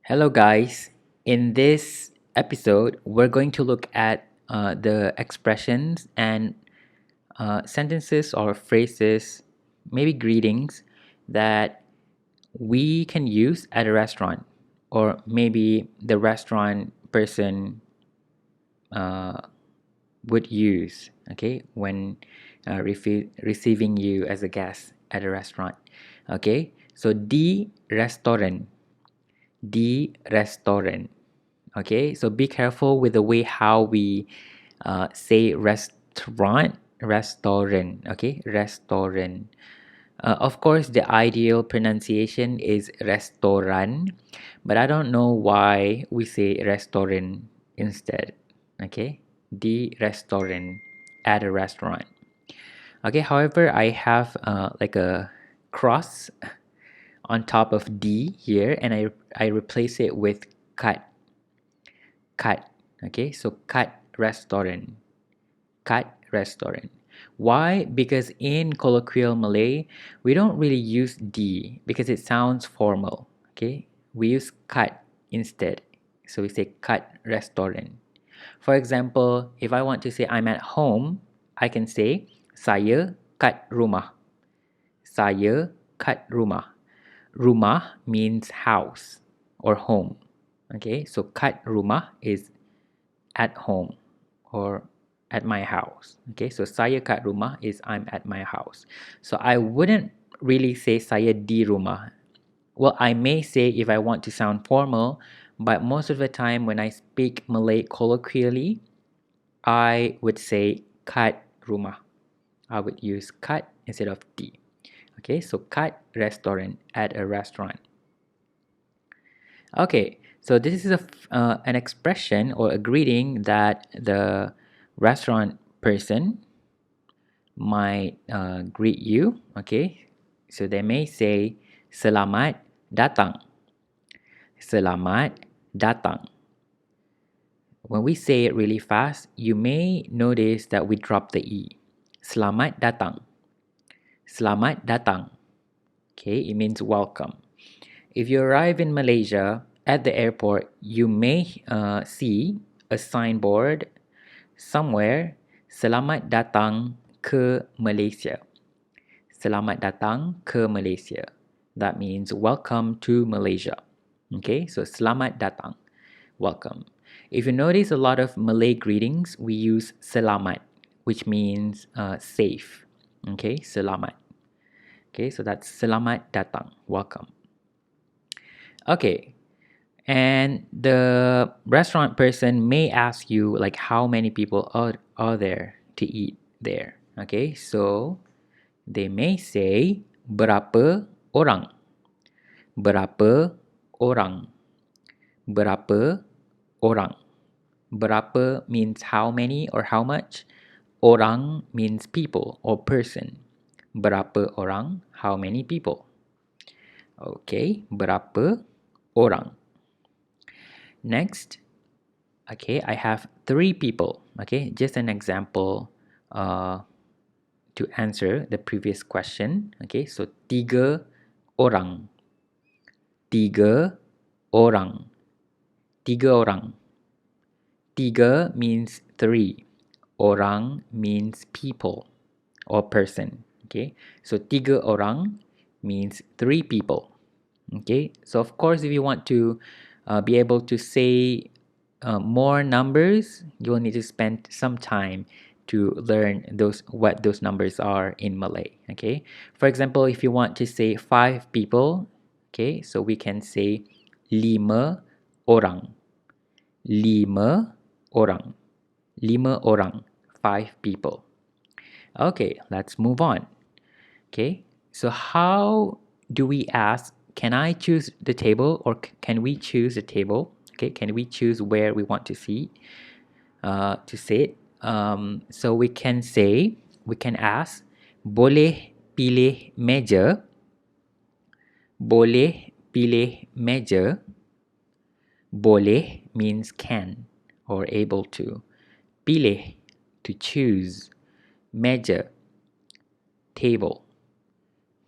Hello, guys. In this episode, we're going to look at the expressions and sentences or phrases, maybe greetings, that we can use at a restaurant, or maybe the restaurant person uh, would use, okay, when receiving you as a guest at a restaurant. Okay, so di restoran. Okay, so be careful with the way how we say restaurant. Okay, restaurant. Of course, the ideal pronunciation is restaurant, but I don't know why we say restaurant instead. Okay, the restaurant, at a restaurant. Okay, however, I have like a cross on top of D here, and I replace it with cut. Cut. Okay, so cut restaurant. Why? Because in colloquial Malay, we don't really use D because it sounds formal. Okay, we use cut instead. So we say cut restaurant. For example, if I want to say I'm at home, I can say saya kat rumah. Saya kat rumah. Rumah means house or home. Okay, so kat rumah is at home or at my house. Okay, so saya kat rumah is I'm at my house. So I wouldn't really say saya di rumah. Well, I may say if I want to sound formal, but most of the time when I speak Malay colloquially, I would say kat rumah. I would use kat instead of di. Okay, so kat restaurant, at a restaurant. Okay, so this is an expression or a greeting that the restaurant person might greet you. Okay, so they may say selamat datang. Selamat datang. When we say it really fast, you may notice that we drop the E. Selamat datang. Selamat datang. Okay, it means welcome. If you arrive in Malaysia, at the airport, you may see a signboard somewhere, Selamat datang ke Malaysia. Selamat datang ke Malaysia. That means welcome to Malaysia. Okay, so selamat datang, welcome. If you notice a lot of Malay greetings, we use selamat, which means safe. Okay, selamat. Okay, so that's selamat datang, welcome. Okay, and the restaurant person may ask you like how many people are there to eat there. Okay, so they may say berapa orang. Berapa orang. Berapa orang. Berapa means how many or how much. Orang means people or person. Berapa orang, how many people. Okay, berapa orang. Next, okay, I have 3 people. Okay, just an example to answer the previous question. Okay, so 3 orang. 3 orang. 3 orang. 3 means 3. Orang means people or person. Okay, so 3 orang means 3 people. Okay, so of course if you want to be able to say more numbers, you will need to spend some time to learn what those numbers are in Malay. Okay, for example, if you want to say 5 people, okay, so we can say 5 orang. 5 orang. 5 orang, 5 people. Okay, let's move on. Okay, so how do we ask, can I choose the table, or can we choose the table? Okay, can we choose where we want to sit? So we can ask, boleh pilih meja? Boleh pilih meja? Boleh means can or able to. Pilih, to choose. Meja, table.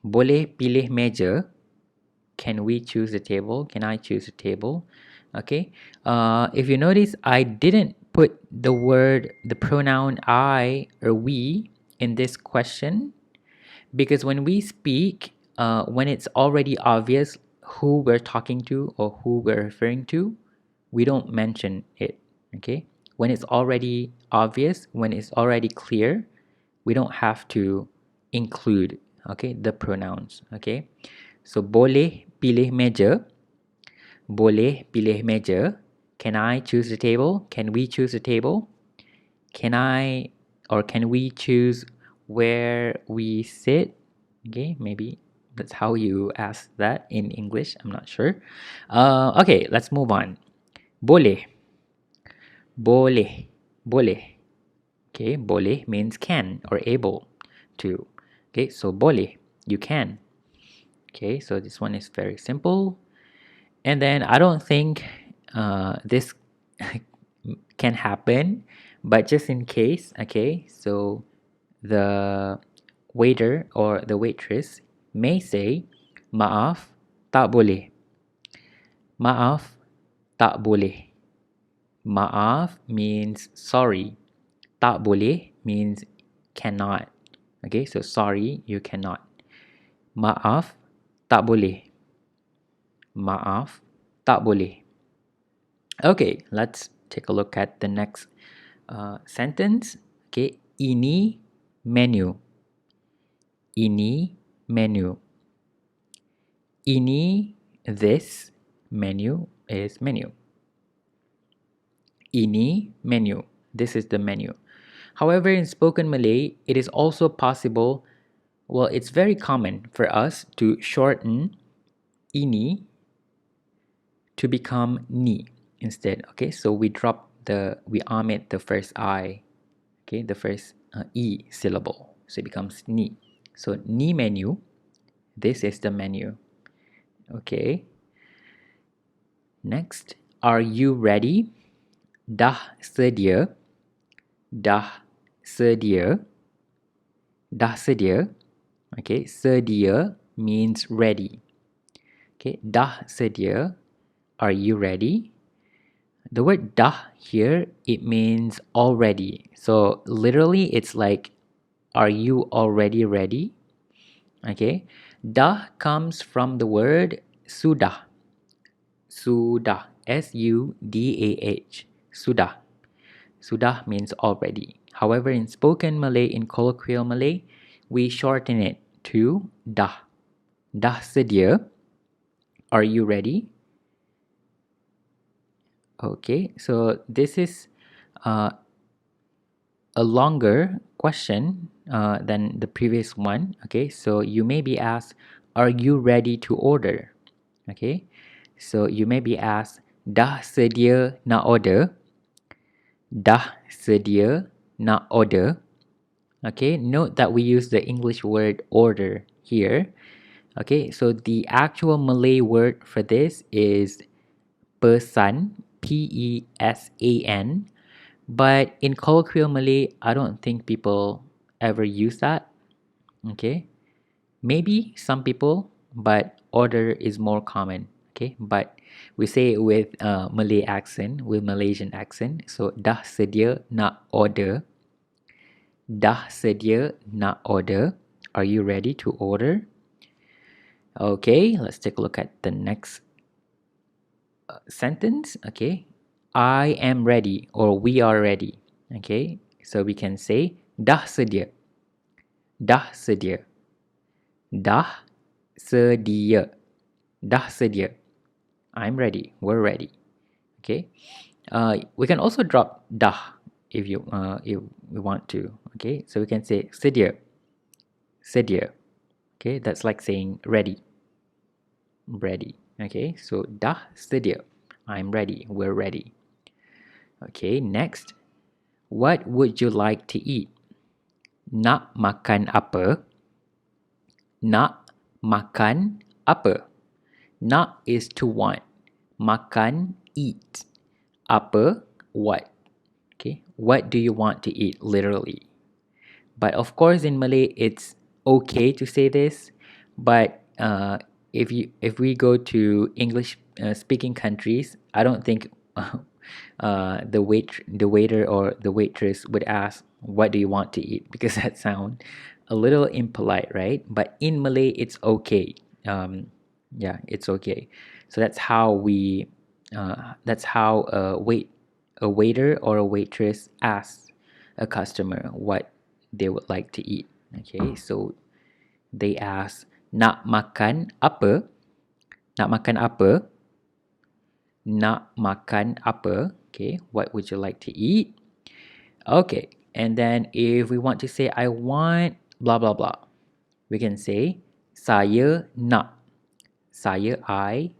Boleh pilih meja? can we choose the table? Can I choose the table? Okay. If you notice, I didn't put the pronoun I or we in this question because when we speak, when it's already obvious who we're talking to or who we're referring to, we don't mention it. Okay. When it's already obvious, when it's already clear, we don't have to include, okay, the pronouns. Okay. So boleh pilih meja. Boleh pilih meja. Can I choose the table? Can we choose the table? Can I or can we choose where we sit? Okay, maybe that's how you ask that in English. I'm not sure. Okay, let's move on. Boleh. Boleh. Boleh. Okay, boleh means can or able to. Okay, so boleh, you can. Okay, so this one is very simple. And then I don't think this can happen, but just in case, okay, so the waiter or the waitress may say, maaf, tak boleh. Maaf, tak boleh. Maaf means sorry. Tak boleh means cannot. Okay, so sorry, you cannot. Maaf, tak boleh. Maaf, tak boleh. Okay, let's take a look at the next sentence. Okay, ini menu. Ini menu. Ini, this, menu is menu. Ini menu. This is the menu. However, in spoken Malay, it is also possible, well, it's very common for us to shorten ini to become ni instead. Okay, so we omit the first I, okay, the first E syllable. So it becomes ni. So ni menu, this is the menu. Okay. Next, are you ready? Dah sedia. Dah sedia. Dah sedia. Okay, sedia means ready. Okay, dah sedia. Are you ready? The word dah here, it means already. So literally it's like, are you already ready? Okay, dah comes from the word sudah. Sudah, S-U-D-A-H, sudah. Sudah means already. However, in spoken Malay, in colloquial Malay, we shorten it to dah. Dah sedia. Are you ready? Okay, so this is a longer question than the previous one. Okay, so you may be asked, are you ready to order? Okay, so you may be asked, dah sedia nak order? Dah sedia nak order? Okay, note that we use the English word order here. Okay, so the actual Malay word for this is pesan, P-E-S-A-N. But in colloquial Malay, I don't think people ever use that. Okay, maybe some people, but order is more common. Okay, but we say it with Malay accent, with Malaysian accent. So dah sedia nak order. Dah sedia nak order. Are you ready to order? Okay, let's take a look at the next sentence. Okay, I am ready or we are ready. Okay, so we can say dah sedia. Dah sedia. Dah sedia. Dah sedia. I'm ready. We're ready. Okay. We can also drop dah if we want to. Okay. So we can say sedia. Sedia. Okay. That's like saying ready. Ready. Okay. So dah sedia. I'm ready. We're ready. Okay. Next. What would you like to eat? Nak makan apa? Nak makan apa? Nak is to want. Makan, eat. Apa, what. Okay, what do you want to eat, literally? But of course, in Malay, it's okay to say this, but if we go to English speaking countries, I don't think the waiter or the waitress would ask, "What do you want to eat?" Because that sound a little impolite, right? But in Malay, it's okay. Yeah, it's okay. So that's how a waiter or a waitress asks a customer what they would like to eat. Okay, so they ask, "Nak makan apa?" Nak makan apa? Nak makan apa? Okay, what would you like to eat? Okay, and then if we want to say I want blah blah blah, we can say saya nak. Saya I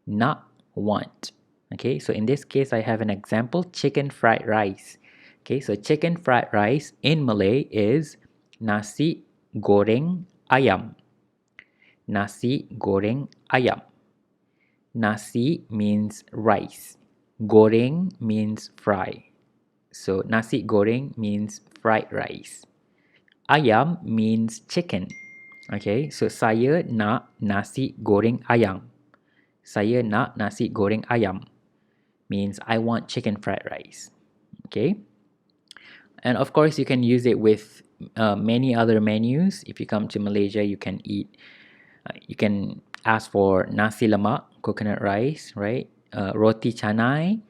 nak want. Okay, so in this case I have an example, chicken fried rice. Okay, so chicken fried rice in Malay is nasi goreng ayam. Nasi goreng ayam. Nasi means rice. Goreng means fry. So nasi goreng means fried rice. Ayam means chicken. Okay, so saya nak nasi goreng ayam. Saya nak nasi goreng ayam means I want chicken fried rice. Okay, and of course you can use it with many other menus. If you come to Malaysia, you can eat. You can ask for nasi lemak, coconut rice, right? Roti canai,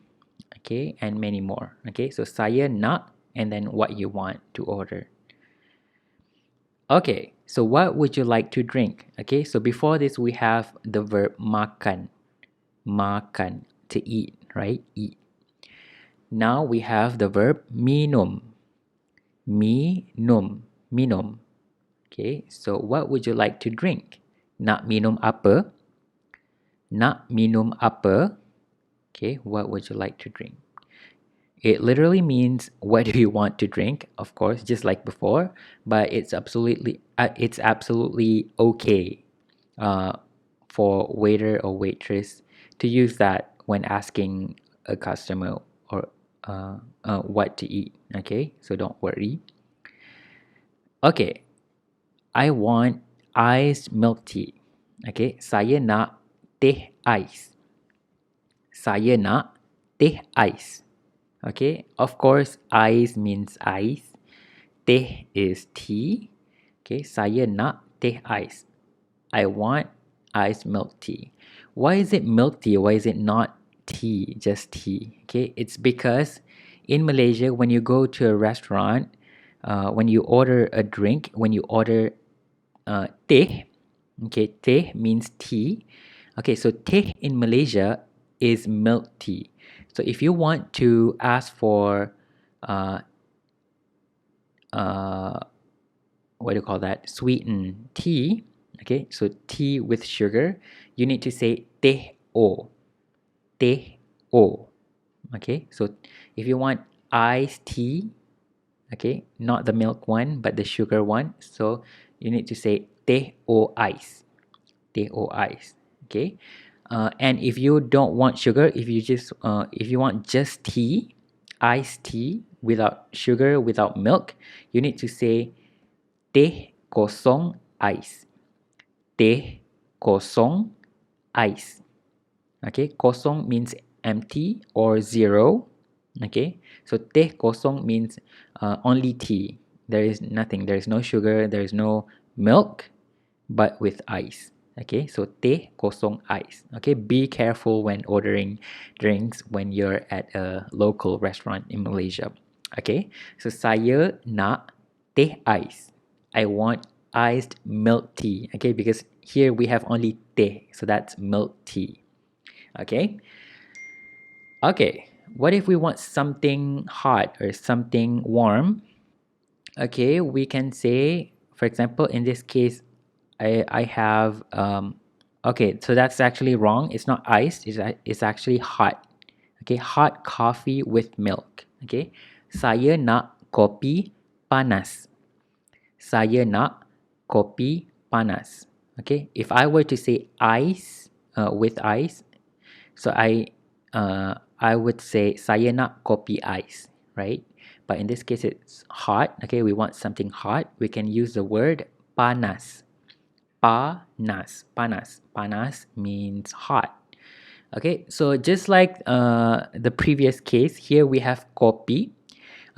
okay, and many more. Okay, so saya nak and then what you want to order. Okay, so what would you like to drink? Okay, so before this we have the verb makan. Makan, to eat, right? Eat. Now we have the verb minum. Minum. Minum. Okay, so what would you like to drink? Nak minum apa? Nak minum apa? Okay, what would you like to drink? It literally means what do you want to drink, of course, just like before, but it's absolutely okay for waiter or waitress to use that when asking a customer or what to eat. Okay, so don't worry. Okay, I want iced milk tea. Okay, saya nak teh ais. Saya nak teh ais. Okay, of course, ice means ice. Teh is tea. Okay, saya nak teh ais. I want iced milk tea. Why is it milk tea? Why is it not tea, just tea? Okay, it's because in Malaysia, when you go to a restaurant, when you order a drink, when you order teh, okay, teh means tea. Okay, so teh in Malaysia is milk tea. So if you want to ask for uh, what do you call that? Sweetened tea. Okay, so tea with sugar, you need to say teh o. Teh o. Okay, so if you want iced tea, okay, not the milk one, but the sugar one, so you need to say teh o ice. Teh o ice. Okay, and if you don't want sugar, if you want just tea, iced tea without sugar, without milk, you need to say teh kosong ais. Teh kosong ais. Okay, kosong means empty or zero. Okay, so teh kosong means only tea. There is nothing. There is no sugar. There is no milk, but with ice. Okay, so teh kosong ais. Okay, be careful when ordering drinks when you're at a local restaurant in Malaysia. Okay, so saya nak teh ais. I want iced milk tea. Okay, because here we have only teh, so that's milk tea. Okay. Okay, what if we want something hot or something warm? Okay, we can say, for example, in this case, I have okay, so that's actually wrong. It's not iced, it's actually hot. Okay, hot coffee with milk. Okay, saya nak kopi panas. Saya nak kopi panas. Okay, if I were to say ice with ice, so I would say saya nak kopi ice, right? But in this case, it's hot. Okay, we want something hot. We can use the word panas. panas. Panas. Panas means hot. Okay, so just like the previous case, here we have kopi.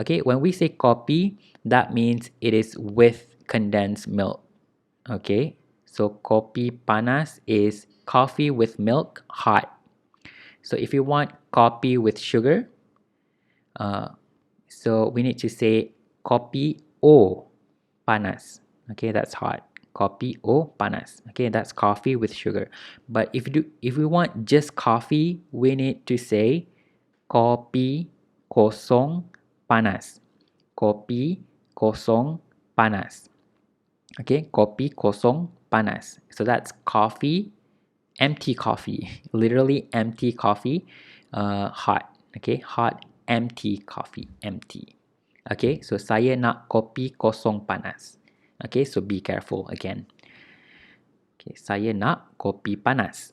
Okay, when we say kopi, that means it is with condensed milk. Okay, so kopi panas is coffee with milk, hot. So if you want coffee with sugar, so we need to say kopi o panas. Okay, that's hot. Kopi o panas. Okay, that's coffee with sugar. But if we want just coffee, we need to say kopi kosong panas. Kopi kosong panas. Okay, kopi kosong panas. So that's coffee, empty coffee, literally empty coffee, hot. Okay, hot, empty coffee, empty. Okay, so saya nak kopi kosong panas. Okay, so be careful again. Okay, saya nak kopi panas.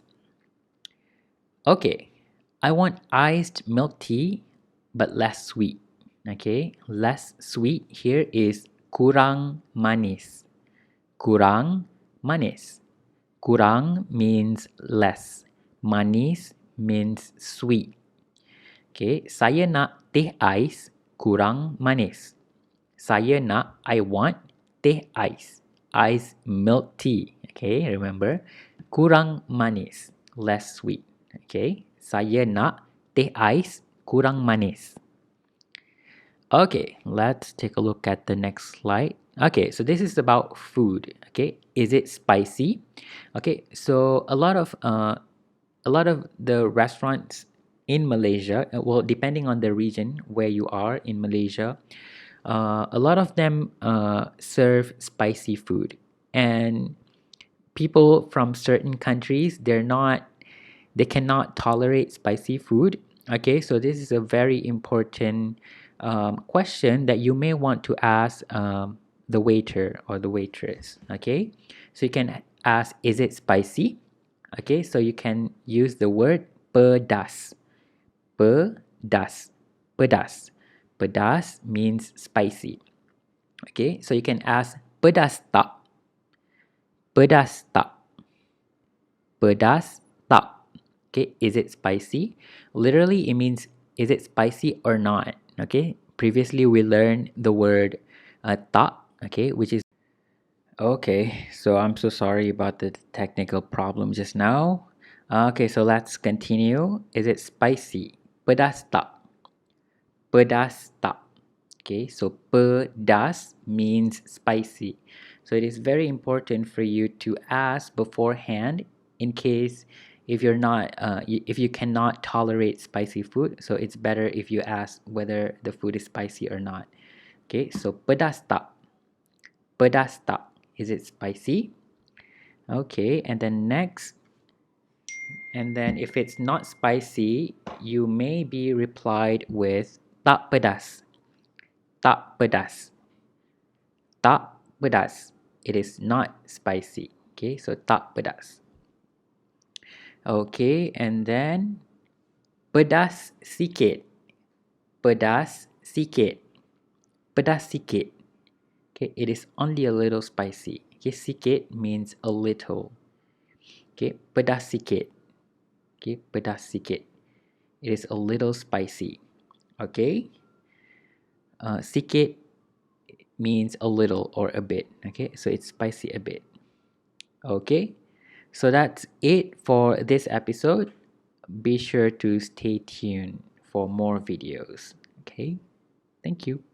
Okay, I want iced milk tea but less sweet. Okay, less sweet here is kurang manis. Kurang manis. Kurang means less. Manis means sweet. Okay, saya nak teh ais kurang manis. I want teh ais. Ice milk tea. Okay, remember. Kurang manis, less sweet. Okay, saya nak teh ais kurang manis. Okay, let's take a look at the next slide. Okay, so this is about food. Okay, is it spicy? Okay, so a lot of the restaurants in Malaysia, well, depending on the region where you are in Malaysia, a lot of them serve spicy food, and people from certain countries, they cannot tolerate spicy food. Okay, so this is a very important question that you may want to ask the waiter or the waitress. Okay, so you can ask, is it spicy? Okay, so you can use the word pedas. Pedas. Pedas. Pedas means spicy. Okay, so you can ask pedas tak. Pedas tak. Pedas tak. Okay, is it spicy? Literally, it means is it spicy or not? Okay, previously we learned the word tak, okay, which is okay. So I'm so sorry about the technical problem just now. Okay, so let's continue. Is it spicy? Pedas tak? Pedas tak? Okay, so pedas means spicy. So it is very important for you to ask beforehand in case if you're not if you cannot tolerate spicy food, so it's better if you ask whether the food is spicy or not. Okay, so pedas tak? Pedas tak? Is it spicy? Okay, and then next, and then if it's not spicy, you may be replied with tak pedas. Tak pedas. Tak pedas. It is not spicy. Okay, so tak pedas. Okay, and then pedas sikit. Pedas sikit. Pedas sikit. Okay, it is only a little spicy. Okay, sikit means a little. Okay, pedas sikit. Okay, pedas sikit. It is a little spicy. Okay, sikit means a little or a bit. Okay, so it's spicy a bit. Okay, so that's it for this episode. Be sure to stay tuned for more videos. Okay, thank you.